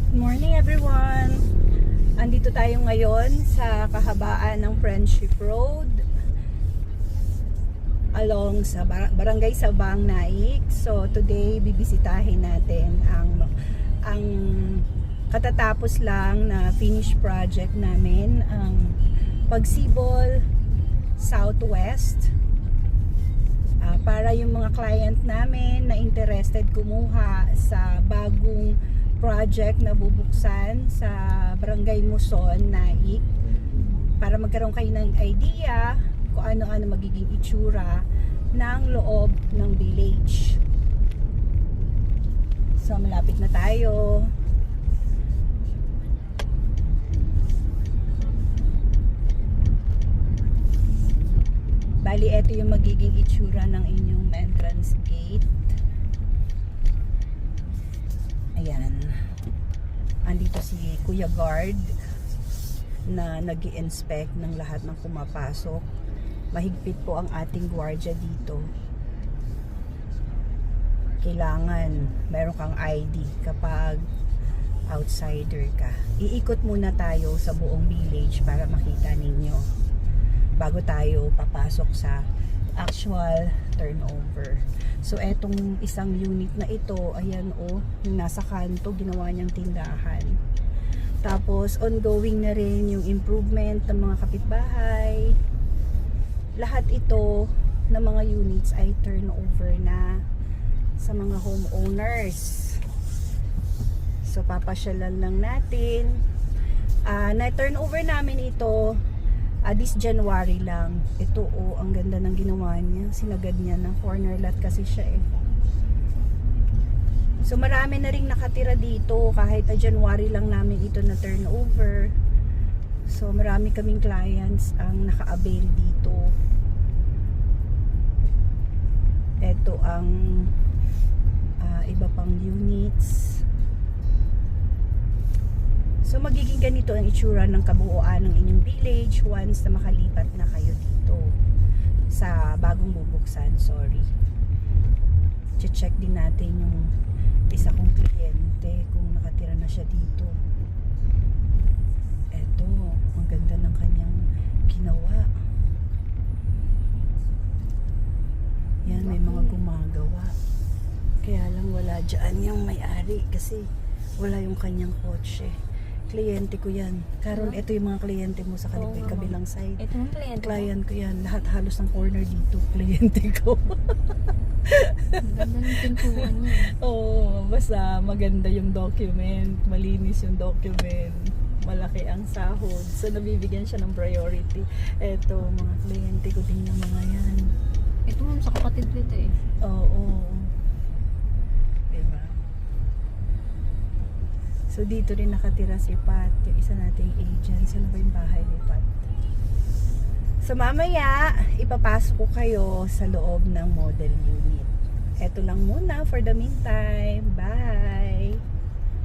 Good morning everyone! Andito tayo ngayon sa kahabaan ng Friendship Road along sa Barangay Sabang, Naik. So today bibisitahin natin ang katatapos lang na finish project namin, ang Pagsibol Southwest. Para yung mga client namin na interested kumuha sa bagong project na bubuksan sa Barangay Muson, Naik, para magkaroon kayo ng idea kung ano-ano magiging itsura ng loob ng village. So malapit na tayo. Bali, ito yung magiging itsura ng inyong entrance gate. Ayan. Andito si Kuya Guard na nag-i-inspect ng lahat ng pumapasok. Mahigpit po ang ating gwardiya dito. Kailangan meron kang ID kapag outsider ka. Iikot muna tayo sa buong village para makita ninyo bago tayo papasok sa actual turnover. So etong isang unit na ito, ayan yung nasa kanto, ginawa niyang tindahan. Tapos ongoing na rin yung improvement ng mga kapitbahay. Lahat ito ng mga units ay turnover na sa mga homeowners. So papasyalan lang natin. Na turnover namin ito this January lang. Ito ang ganda ng ginawa niya. Sinagad niya ng corner lot kasi siya So marami na rin nakatira dito kahit January lang namin ito na turnover. So marami kaming clients ang naka-avail dito. Ito ang iba pang units. So magiging ganito ang itsura ng kabuuan ng inyong village once na makalipat na kayo dito sa bagong bubuksan. Check din natin yung isa kong kliyente kung nakatira na siya dito. Eto, ang ganda ng kanyang ginawa. Yan, may mga gumagawa. Kaya lang wala dyan yung may-ari kasi wala yung kanyang kotse. Kliyente ko yan. Karon, ito yung mga kliyente mo sa kabilang side. Ito yung kliyente Client ko yan. Lahat halos ng corner dito. Kliyente ko. Ang ganda ng pintuan niya. Oo, basta maganda yung document. Malinis yung document. Malaki ang sahod. So, nabibigyan siya ng priority. Ito, mga kliyente ko din yung mga yan. Ito ma'am, sa kapatid dito Oo. Diba? So dito rin nakatira si Pat, yung isa nating agent. Saan ba yung bahay ni Pat? So mamaya, ipapasok ko kayo sa loob ng model unit. Eto lang muna for the meantime. Bye!